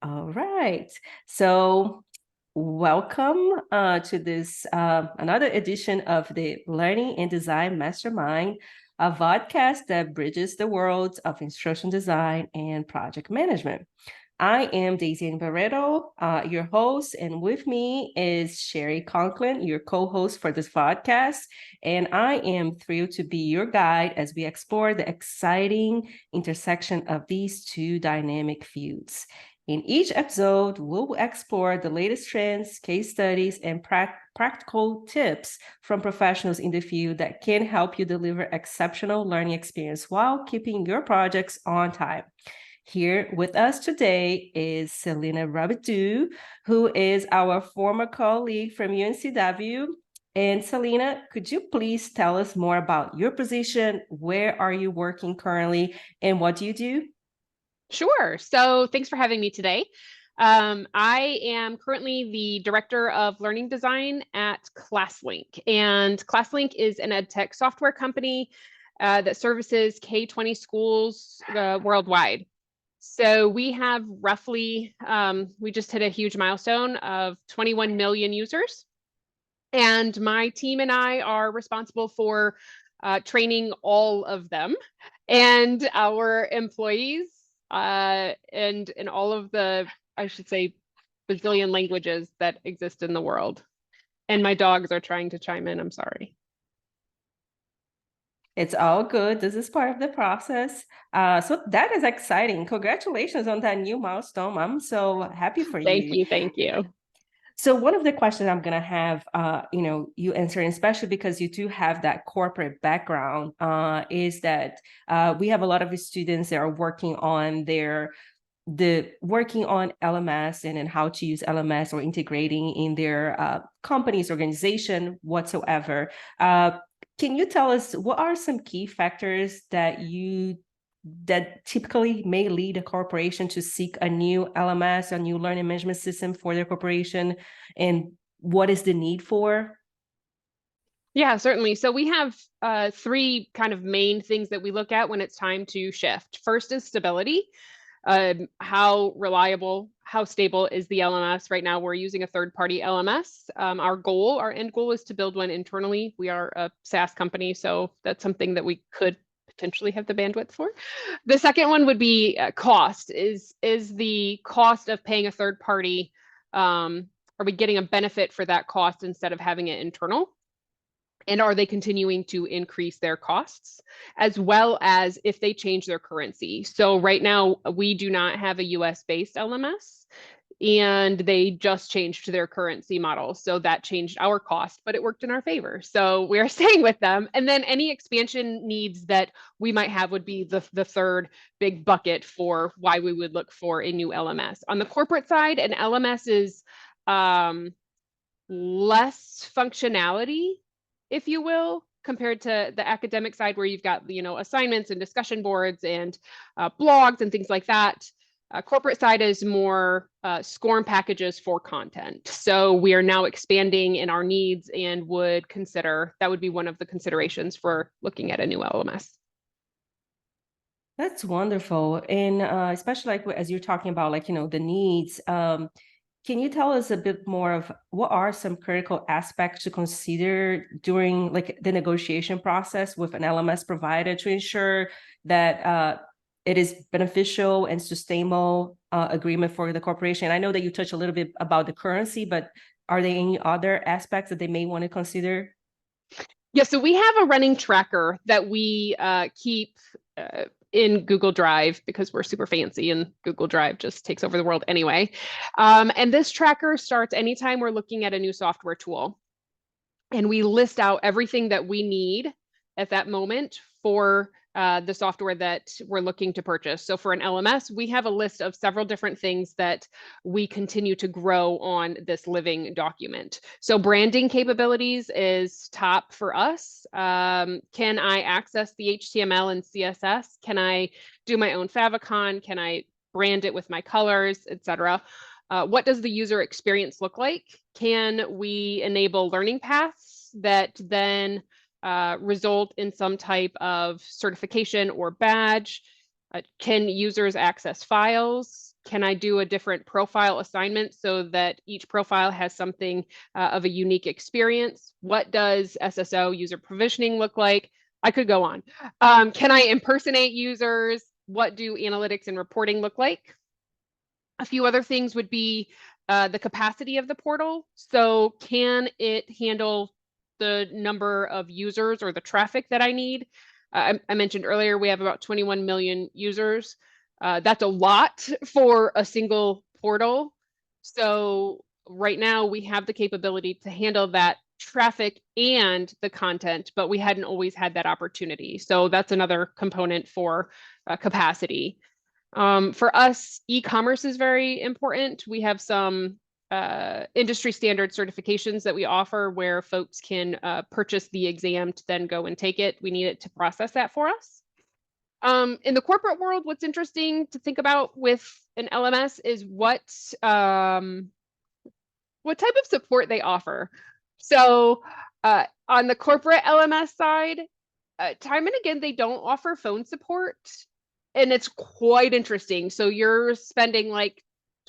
All right. So welcome to this another edition of the Learning and Design Mastermind, a vodcast that bridges the worlds of instruction design and project management. I am Daisy Barreto, your host, and with me is Sherry Conklin, your co-host for this podcast. And I am thrilled to be your guide as we explore the exciting intersection of these two dynamic fields. In each episode, we'll explore the latest trends, case studies, and practical tips from professionals in the field that can help you deliver exceptional learning experience while keeping your projects on time. Here with us today is Salena Rabidoux, who is our former colleague from UNCW. And Salena, could you please tell us more about your position? Where are you working currently, and what do you do? Sure. So thanks for having me today. I am currently the Director of Learning Design at ClassLink. And ClassLink is an EdTech software company that services K-20 schools worldwide. So we have roughly, we just hit a huge milestone of 21 million users. And my team and I are responsible for training all of them and our employees and in all of the, I should say, bazillion languages that exist in the world. And my dogs are trying to chime in. I'm sorry. It's all good. This is part of the process. So that is exciting. Congratulations on that new milestone. I'm so happy for Thank you. you. Thank you. So one of the questions I'm going to have, you answering, especially because you do have that corporate background, is that we have a lot of students that are working on working on LMS and how to use LMS or integrating in their company's organization whatsoever. Can you tell us what are some key factors that typically may lead a corporation to seek a new LMS, a new learning management system for their corporation, and what is the need for? Yeah, certainly. So we have three kind of main things that we look at when it's time to shift. First is stability. How reliable, how stable is the LMS? Right now, we're using a third-party LMS. Our end goal is to build one internally. We are a SaaS company, so that's something that we could potentially have the bandwidth for. The second one would be cost. Is the cost of paying a third party, are we getting a benefit for that cost instead of having it internal? And are they continuing to increase their costs, as well as if they change their currency? So right now, we do not have a US-based LMS, and they just changed to their currency model. So that changed our cost, but it worked in our favor. So we are staying with them. And then any expansion needs that we might have would be the third big bucket for why we would look for a new LMS. On the corporate side, an LMS is less functionality, if you will, compared to the academic side where you've got, assignments and discussion boards and blogs and things like that. Corporate side is more SCORM packages for content. So we are now expanding in our needs and would consider, that would be one of the considerations for looking at a new LMS. That's wonderful. And especially like as you're talking about the needs, can you tell us a bit more of what are some critical aspects to consider during the negotiation process with an LMS provider to ensure that it is beneficial and sustainable agreement for the corporation? I know that you touched a little bit about the currency, but are there any other aspects that they may want to consider? Yeah, so we have a running tracker that we keep in Google Drive because we're super fancy and Google Drive just takes over the world anyway. And this tracker starts anytime we're looking at a new software tool. And we list out everything that we need at that moment for the software that we're looking to purchase. So for an LMS, we have a list of several different things that we continue to grow on this living document. So branding capabilities is top for us. Can I access the HTML and CSS? Can I do my own favicon? Can I brand it with my colors, etc.? What does the user experience look like? Can we enable learning paths that then result in some type of certification or badge? Can users access files? Can I do a different profile assignment so that each profile has something of a unique experience? What does SSO user provisioning look like? I could go on. Can I impersonate users? What do analytics and reporting look like? A few other things would be the capacity of the portal. So can it handle the number of users or the traffic that I need? I mentioned earlier, we have about 21 million users. That's a lot for a single portal. So right now we have the capability to handle that traffic and the content, but we hadn't always had that opportunity. So that's another component for capacity. For us, e-commerce is very important. We have some industry standard certifications that we offer where folks can purchase the exam to then go and take it. We need it to process that for us. In the corporate world, what's interesting to think about with an LMS is what type of support they offer. So on the corporate LMS side, time and again, they don't offer phone support. And it's quite interesting. So you're spending like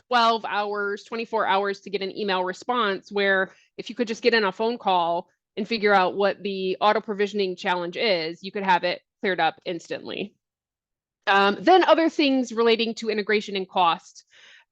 12 hours, 24 hours to get an email response, where if you could just get in a phone call and figure out what the auto provisioning challenge is, you could have it cleared up instantly. Then other things relating to integration and cost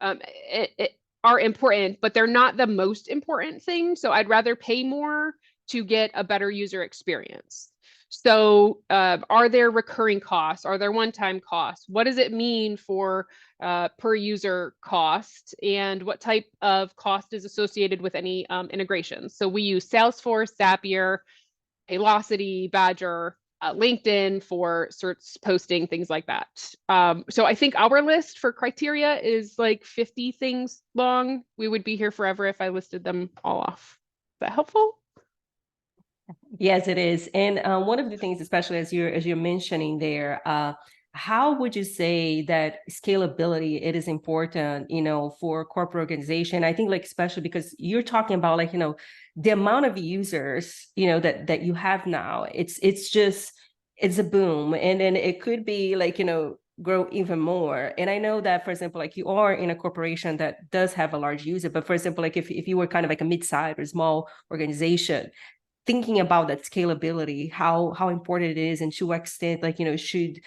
are important, but they're not the most important thing. So I'd rather pay more to get a better user experience. So are there recurring costs? Are there one-time costs? What does it mean for per user cost? And what type of cost is associated with any integrations? So we use Salesforce, Zapier, Paylocity, Badger, LinkedIn for certs posting, things like that. So I think our list for criteria is like 50 things long. We would be here forever if I listed them all off. Is that helpful? Yes, it is. And one of the things, especially as you're mentioning there, how would you say that scalability it is important, for corporate organization? I think like especially because you're talking about like, the amount of users, that you have now, it's a boom. And then it could be like, grow even more. And I know that, for example, like you are in a corporation that does have a large user, but for example, like if you were kind of like a mid-sized or small organization, thinking about that scalability, how important it is, and to what extent, like, should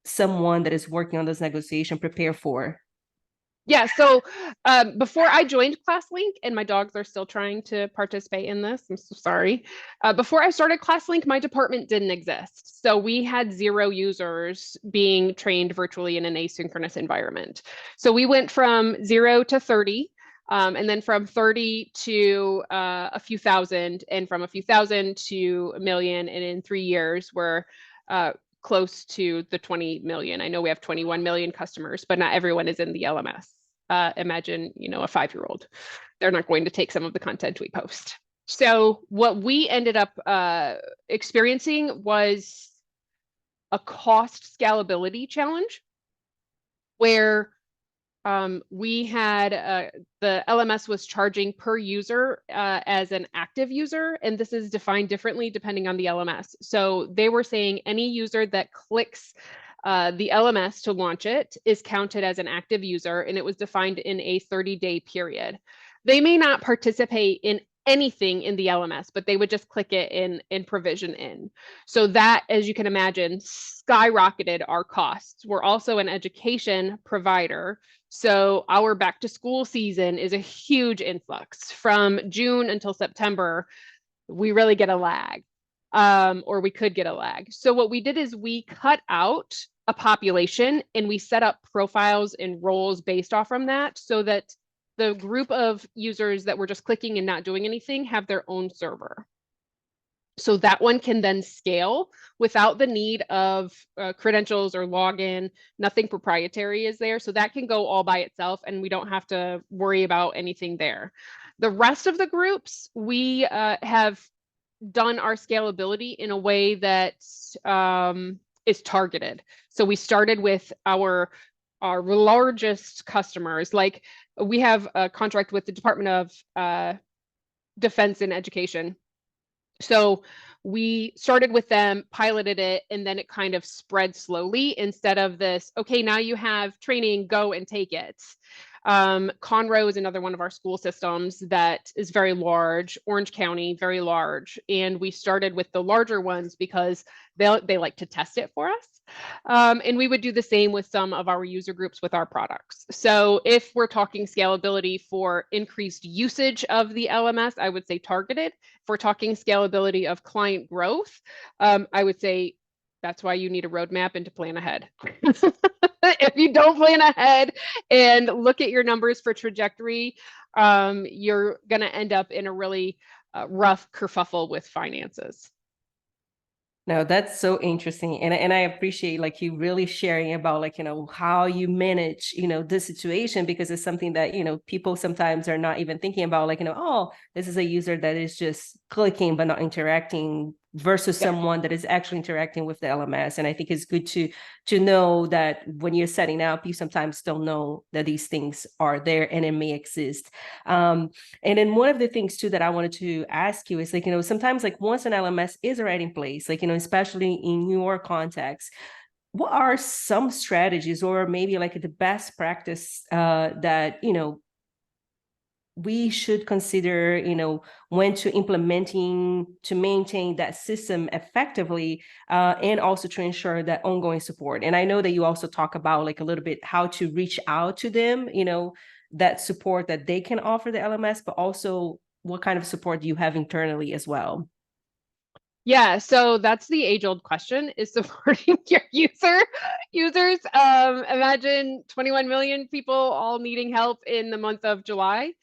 someone that is working on this negotiation prepare for? Yeah, so before I joined ClassLink, and my dogs are still trying to participate in this, I'm so sorry. Before I started ClassLink, my department didn't exist. So we had 0 users being trained virtually in an asynchronous environment. So we went from 0 to 30, and then from 30 to a few thousand, and from a few thousand to a million, and in 3 years, we're close to the 20 million. I know we have 21 million customers, but not everyone is in the LMS. Imagine, a 5-year-old. They're not going to take some of the content we post. So what we ended up experiencing was a cost scalability challenge where we had the LMS was charging per user as an active user, and this is defined differently depending on the LMS. So they were saying any user that clicks the LMS to launch it is counted as an active user, and it was defined in a 30-day period. They may not participate in anything in the LMS, but they would just click it in provision in. So that, as you can imagine, skyrocketed our costs. We're also an education provider. So our back to school season is a huge influx. From June until September, we really get a lag, or we could get a lag. So what we did is we cut out a population and we set up profiles and roles based off from that, so that the group of users that were just clicking and not doing anything have their own server. So that one can then scale without the need of credentials or login. Nothing proprietary is there. So that can go all by itself, and we don't have to worry about anything there. The rest of the groups, we have done our scalability in a way that is targeted. So we started with our largest customers. Like we have a contract with the Department of Defense and Education. So We started with them, piloted it, and then it kind of spread slowly instead of this, okay, now you have training, go and take it. Conroe is another one of our school systems that is very large, Orange County, very large. And we started with the larger ones because they like to test it for us. And we would do the same with some of our user groups with our products. So if we're talking scalability for increased usage of the LMS, I would say targeted. If we're talking scalability of client growth, I would say that's why you need a roadmap and to plan ahead. If you don't plan ahead and look at your numbers for trajectory, you're going to end up in a really rough kerfuffle with finances. No, that's so interesting. And I appreciate like you really sharing about like, how you manage, the situation, because it's something that, people sometimes are not even thinking about, like, oh, this is a user that is just clicking but not interacting versus Yep. someone that is actually interacting with the LMS. And I think it's good to know that when you're setting up, you sometimes don't know that these things are there and it may exist. And then one of the things too that I wanted to ask you is like, sometimes like once an LMS is already in place, like, especially in your context, what are some strategies or maybe like the best practice that, we should consider, when to implementing to maintain that system effectively, and also to ensure that ongoing support. And I know that you also talk about like a little bit how to reach out to them, that support that they can offer the LMS, but also what kind of support do you have internally as well? Yeah, so that's the age-old question, is supporting your users. Imagine 21 million people all needing help in the month of July.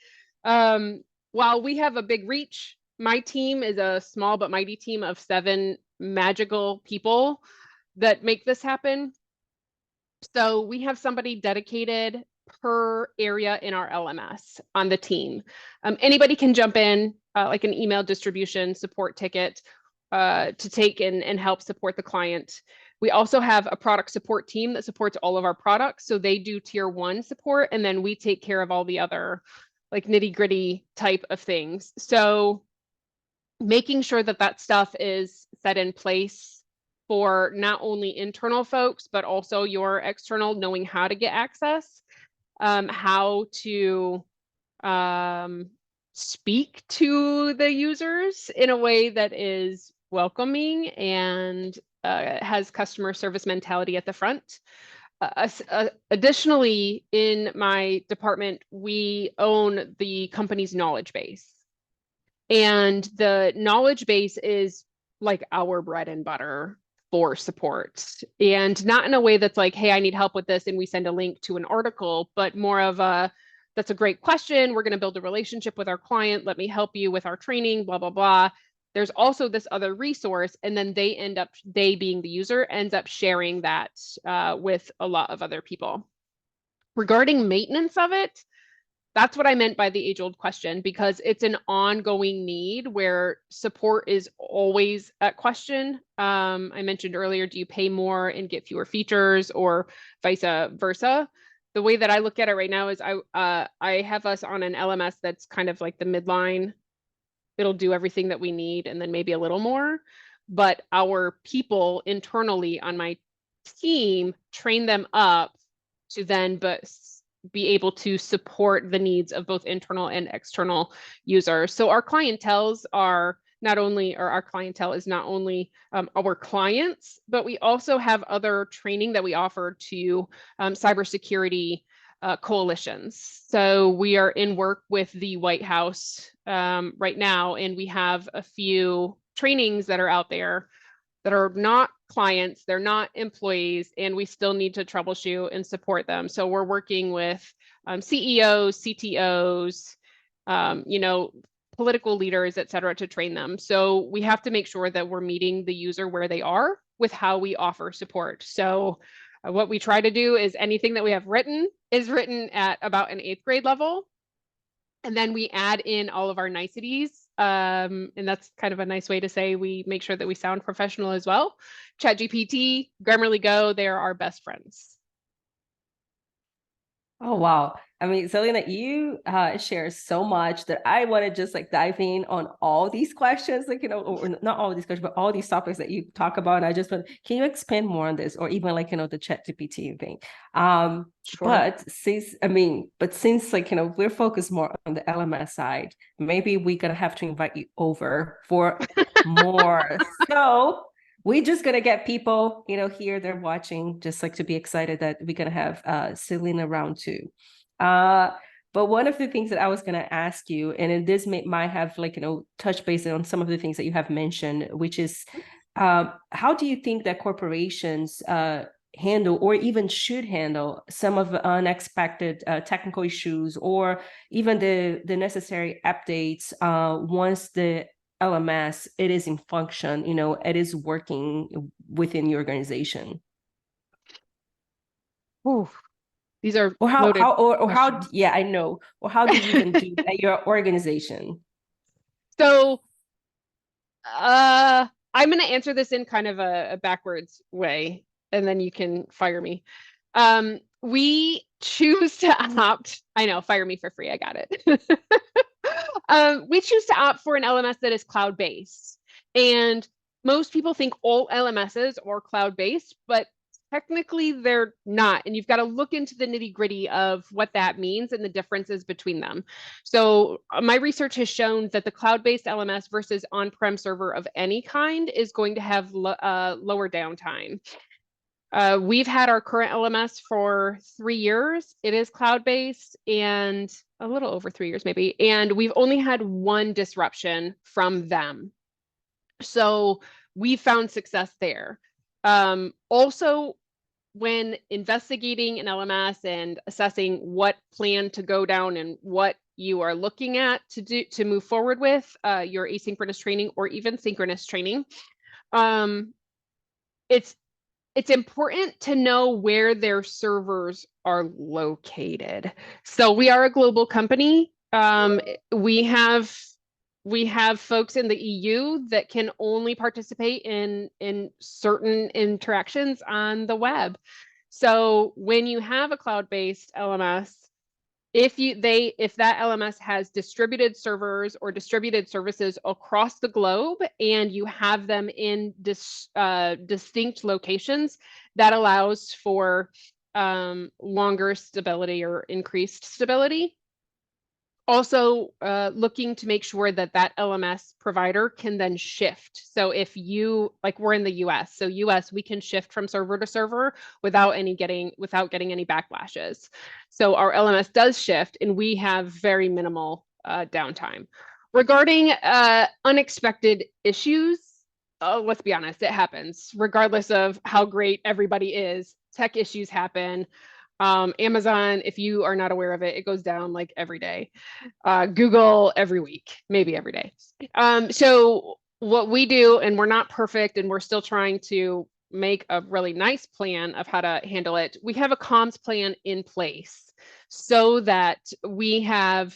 While we have a big reach, my team is a small but mighty team of 7 magical people that make this happen. So we have somebody dedicated per area in our LMS on the team. Anybody can jump in, like an email distribution support ticket, to take and help support the client. We also have a product support team that supports all of our products. So they do tier 1 support, and then we take care of all the other like nitty gritty type of things. So making sure that that stuff is set in place for not only internal folks, but also your external, knowing how to get access, how to speak to the users in a way that is welcoming and has customer service mentality at the front. Additionally, in my department, we own the company's knowledge base. And the knowledge base is like our bread and butter for support. And not in a way that's like, hey, I need help with this, and we send a link to an article, but more of a, that's a great question. We're going to build a relationship with our client. Let me help you with our training, blah, blah, blah. There's also this other resource, and then they being the user, ends up sharing that with a lot of other people. Regarding maintenance of it, that's what I meant by the age-old question, because it's an ongoing need where support is always at question. I mentioned earlier, do you pay more and get fewer features, or vice versa? The way that I look at it right now is I have us on an LMS that's kind of like the midline. It'll do everything that we need and then maybe a little more. But our people internally on my team train them up to then be able to support the needs of both internal and external users. So our clienteles are not only, or our clientele is not only our clients, but we also have other training that we offer to cybersecurity coalitions. So we are in work with the White House right now, and we have a few trainings that are out there that are not clients, they're not employees, and we still need to troubleshoot and support them. So we're working with CEOs, CTOs, political leaders, et cetera, to train them. So we have to make sure that we're meeting the user where they are with how we offer support. So what we try to do is anything that we have written is written at about an 8th grade level. And then we add in all of our niceties. And that's kind of a nice way to say we make sure that we sound professional as well. ChatGPT, Grammarly Go, they're our best friends. Oh, wow. I mean, Salena, you share so much that I want to just like dive in on all these questions, like, or not all these questions, but all these topics that you talk about. And I just want, can you expand more on this, or even like, the ChatGPT thing? Sure. But since like, we're focused more on the LMS side, maybe we're going to have to invite you over for more. So we're just gonna get people, here they're watching, just like to be excited that we're gonna have Salena round two. Uh, but one of the things that I was gonna ask you, and this might have like touch base on some of the things that you have mentioned, which is how do you think that corporations handle or even should handle some of the unexpected technical issues or even the necessary updates once the LMS, it is in function, it is working within your organization. Ooh, these are Or how loaded how or how questions. yeah, I know. Or how do you even do at your organization? So, I'm going to answer this in kind of a backwards way, and then you can fire me. We choose to opt, I know, fire me for free. I got it. We choose to opt for an LMS that is cloud-based. And most people think all LMSs are cloud-based, but technically they're not. And you've got to look into the nitty-gritty of what that means and the differences between them. So my research has shown that the cloud-based LMS versus on-prem server of any kind is going to have lower downtime. We've had our current LMS for 3 years. It is cloud-based and a little over 3 years maybe, and we've only had one disruption from them. So we found success there. Also, when investigating an LMS and assessing what plan to go down and what you are looking at to move forward with your asynchronous training or even synchronous training, it's important to know where their servers are located. So we are a global company. We have folks in the EU that can only participate in certain interactions on the web. So when you have a cloud-based LMS, if that LMS has distributed servers or distributed services across the globe and you have them in distinct locations, that allows for longer stability or increased stability. Also, looking to make sure that that LMS provider can then shift. So if like we're in the US, so US, we can shift from server to server without getting any backlashes. So our LMS does shift and we have very minimal downtime. Regarding unexpected issues, let's be honest, it happens. Regardless of how great everybody is, tech issues happen. Amazon, if you are not aware of it, it goes down like every day. Google every week, maybe every day. So what we do, and we're not perfect, and we're still trying to make a really nice plan of how to handle it. We have a comms plan in place so that we have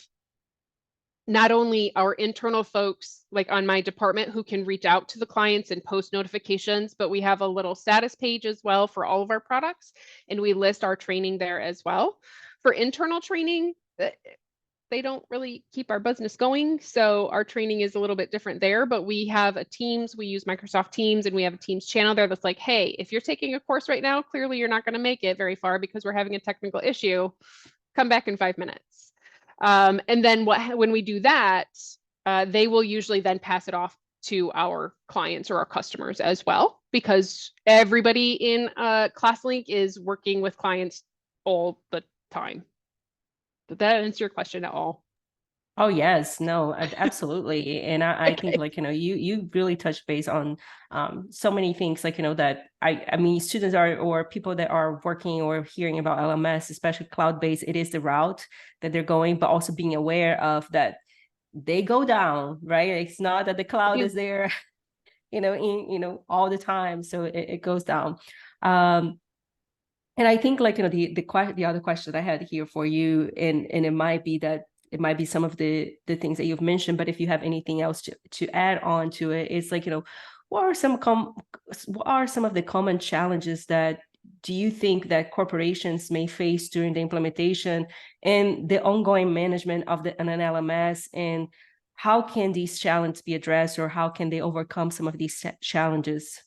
not only our internal folks, like on my department, who can reach out to the clients and post notifications, but we have a little status page as well for all of our products, and we list our training there as well. For internal training, they don't really keep our business going, so our training is a little bit different there, but we have a Teams, we use Microsoft Teams, and we have a Teams channel there that's like, hey, if you're taking a course right now, clearly you're not going to make it very far because we're having a technical issue. Come back in 5 minutes. And then when we do that, they will usually then pass it off to our clients or our customers as well, because everybody in ClassLink is working with clients all the time. Did that answer your question at all? Oh yes, no, absolutely. And I think Okay. like, you really touch base on so many things like, that I mean, students are, or people that are working or hearing about LMS, especially cloud-based, it is the route that they're going, but also being aware of that they go down, right? It's not that the cloud is there, all the time. So it goes down. And I think like, the other question I had here for you, and it might be that it might be some of the things that you've mentioned, but if you have anything else to add on to it, it's like, what are some of the common challenges that do you think that corporations may face during the implementation and the ongoing management of an LMS, and how can these challenges be addressed, or how can they overcome some of these challenges?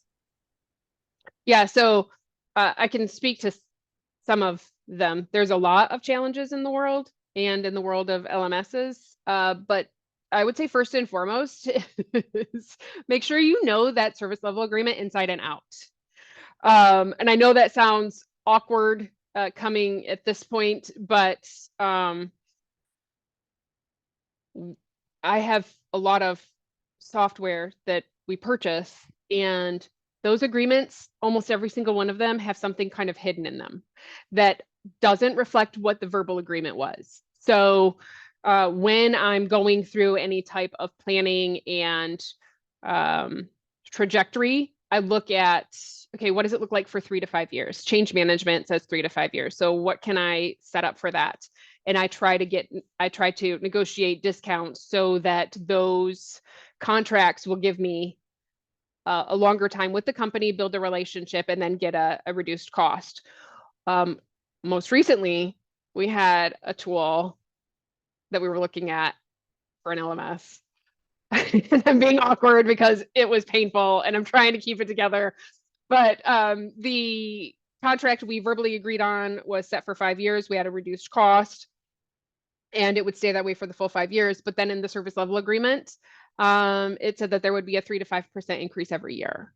Yeah, so I can speak to some of them. There's a lot of challenges in the world and in the world of LMSs, but I would say first and foremost is make sure you know that service level agreement inside and out. And I know that sounds awkward coming at this point, but I have a lot of software that we purchase, and those agreements, almost every single one of them, have something kind of hidden in them that doesn't reflect what the verbal agreement was. So when I'm going through any type of planning and trajectory, I look at, okay, what does it look like for 3 to 5 years? Change management says 3 to 5 years. So what can I set up for that? And I try to negotiate discounts so that those contracts will give me a longer time with the company, build a relationship, and then get a reduced cost. Most recently, we had a tool that we were looking at for an LMS. And I'm being awkward because it was painful and I'm trying to keep it together. But the contract we verbally agreed on was set for 5 years. We had a reduced cost, and it would stay that way for the full 5 years. But then in the service level agreement, it said that there would be a 3 to 5% increase every year.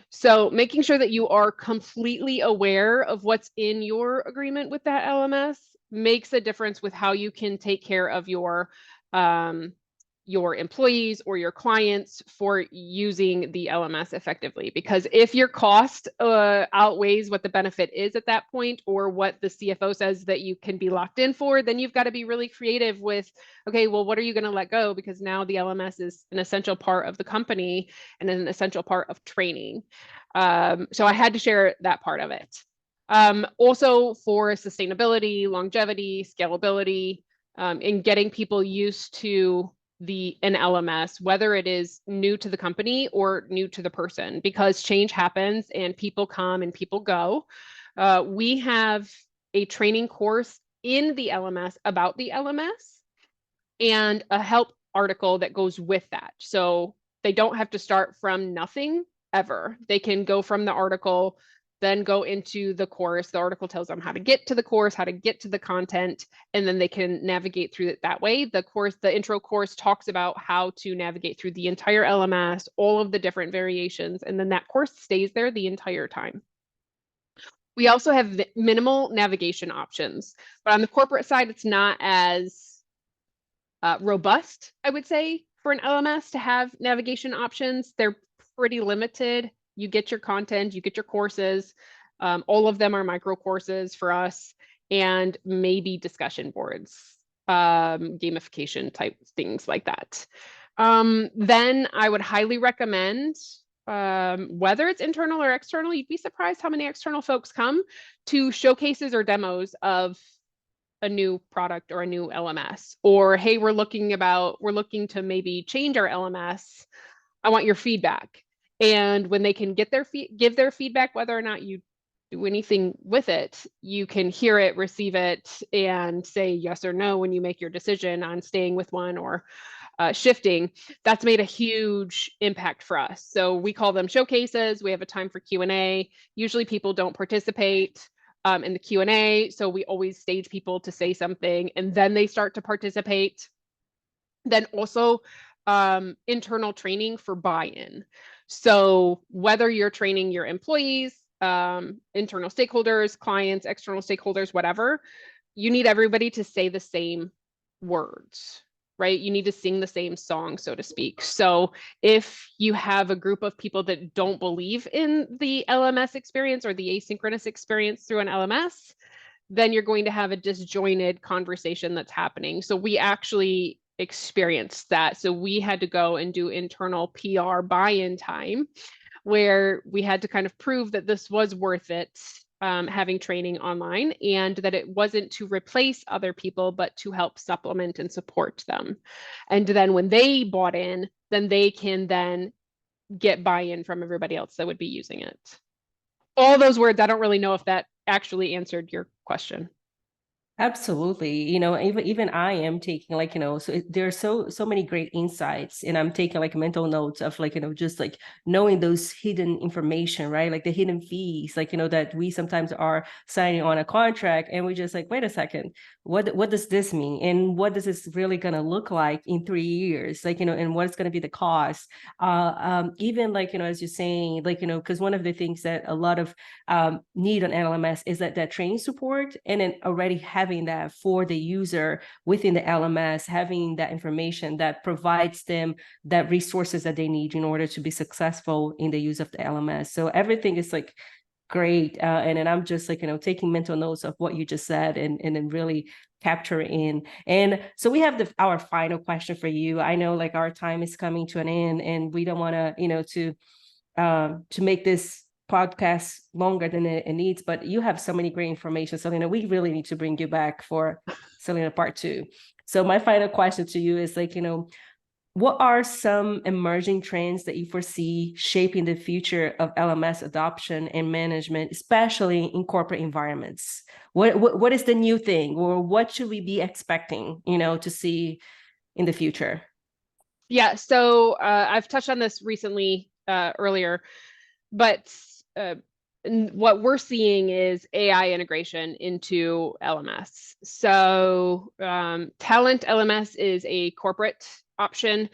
So making sure that you are completely aware of what's in your agreement with that LMS makes a difference with how you can take care of your employees or your clients for using the LMS effectively. Because if your cost outweighs what the benefit is at that point, or what the CFO says that you can be locked in for, then you've got to be really creative with, okay, well, what are you going to let go? Because now the LMS is an essential part of the company and an essential part of training. So I had to share that part of it. Also for sustainability, longevity, scalability, and getting people used to an LMS, whether it is new to the company or new to the person, because change happens and people come and people go. We have a training course in the LMS about the LMS and a help article that goes with that. So they don't have to start from nothing ever. They can go from the article, then go into the course. The article tells them how to get to the course, how to get to the content, and then they can navigate through it that way. The intro course talks about how to navigate through the entire LMS, all of the different variations, and then that course stays there the entire time. We also have minimal navigation options, but on the corporate side, it's not as robust, I would say, for an LMS to have navigation options. They're pretty limited. You get your content, you get your courses. All of them are micro courses for us, and maybe discussion boards, gamification type things like that. Then I would highly recommend, whether it's internal or external, you'd be surprised how many external folks come to showcases or demos of a new product or a new LMS, or hey, we're looking to maybe change our LMS. I want your feedback. And when they can give their feedback, whether or not you do anything with it, you can hear it, receive it, and say yes or no when you make your decision on staying with one or shifting. That's made a huge impact for us. So we call them showcases. We have a time for Q&A. Usually people don't participate in the Q&A, so we always stage people to say something, and then they start to participate. Then also internal training for buy-in. So whether you're training your employees, internal stakeholders, clients, external stakeholders, whatever, you need everybody to say the same words, right? You need to sing the same song, so to speak. So if you have a group of people that don't believe in the LMS experience or the asynchronous experience through an LMS, then you're going to have a disjointed conversation that's happening. So we actually experienced that. So we had to go and do internal PR buy-in time, where we had to kind of prove that this was worth it, having training online, and that it wasn't to replace other people, but to help supplement and support them. And then when they bought in, then they can then get buy-in from everybody else that would be using it. all those words, I don't really know if that actually answered your question. Absolutely. Even I am taking like, so there are so many great insights, and I'm taking like mental notes of like, just like knowing those hidden information, right? Like the hidden fees, like, that we sometimes are signing on a contract and we just like, wait a second, what does this mean? And what does this really gonna look like in 3 years? Like, and what's gonna be the cost? Even like, as you're saying, like, because one of the things that a lot of need on LMS is that training support, and then already having that for the user within the LMS, having that information that provides them that resources that they need in order to be successful in the use of the LMS. So everything is like great. And then I'm just like, taking mental notes of what you just said, and then really capture in. And so we have our final question for you. I know like our time is coming to an end, and we don't want to make this podcast longer than it needs, but you have so many great information, Salena. We really need to bring you back for Salena Part 2. So my final question to you is like, what are some emerging trends that you foresee shaping the future of LMS adoption and management, especially in corporate environments? What is the new thing, or what should we be expecting, to see in the future? Yeah, so I've touched on this recently earlier, but what we're seeing is AI integration into LMS. So Talent LMS is a corporate option.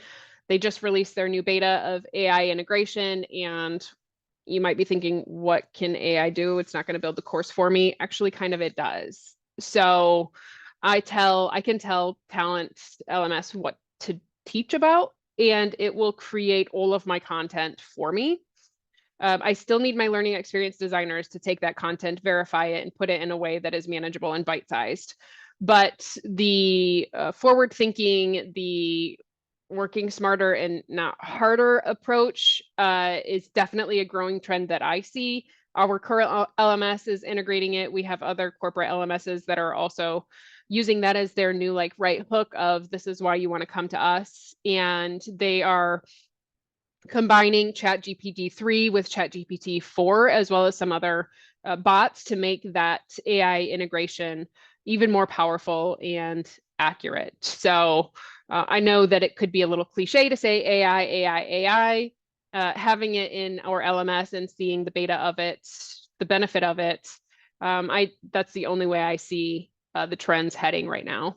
They just released their new beta of AI integration, and you might be thinking, what can AI do? It's not going to build the course for me. Actually, kind of it does. So I can tell Talent LMS what to teach about, and it will create all of my content for me. I still need my learning experience designers to take that content, verify it, and put it in a way that is manageable and bite-sized. But the forward thinking, the working smarter and not harder approach is definitely a growing trend that I see. Our current LMS is integrating it. We have other corporate LMSs that are also using that as their new like right hook of this is why you want to come to us. And they are combining ChatGPT-3 with ChatGPT-4, as well as some other bots to make that AI integration even more powerful and accurate. So I know that it could be a little cliche to say AI, AI, AI. Having it in our LMS and seeing the beta of it, the benefit of it, that's the only way I see the trends heading right now.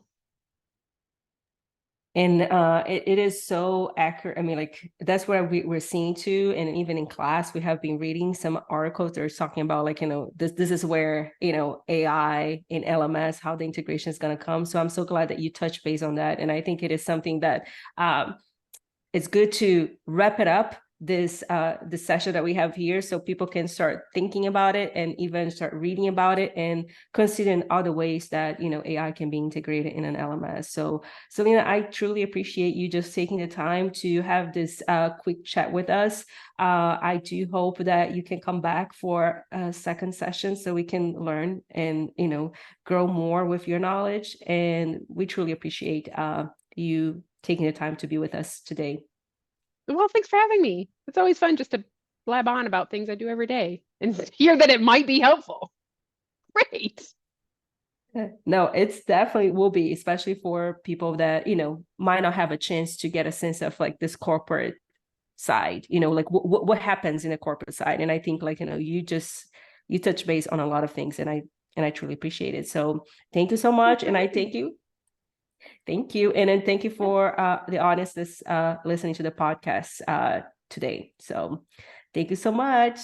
And it is so accurate. I mean, like that's what we're seeing too. And even in class, we have been reading some articles that are talking about like, this is where, AI in LMS, how the integration is going to come. So I'm so glad that you touched base on that. And I think it is something that it's good to wrap it up, this session that we have here, so people can start thinking about it and even start reading about it and considering other ways that AI can be integrated in an LMS. So Salena, I truly appreciate you just taking the time to have this quick chat with us. I do hope that you can come back for a second session so we can learn and grow more with your knowledge. And we truly appreciate you taking the time to be with us today. Well, thanks for having me. It's always fun just to blab on about things I do every day and hear that it might be helpful. Great. No, it's definitely will be, especially for people that, might not have a chance to get a sense of like this corporate side, like what happens in the corporate side. And I think like, you touch base on a lot of things, and I truly appreciate it. So thank you so much. And I thank you. Thank you. And then thank you for the audience that's listening to the podcast today. So thank you so much.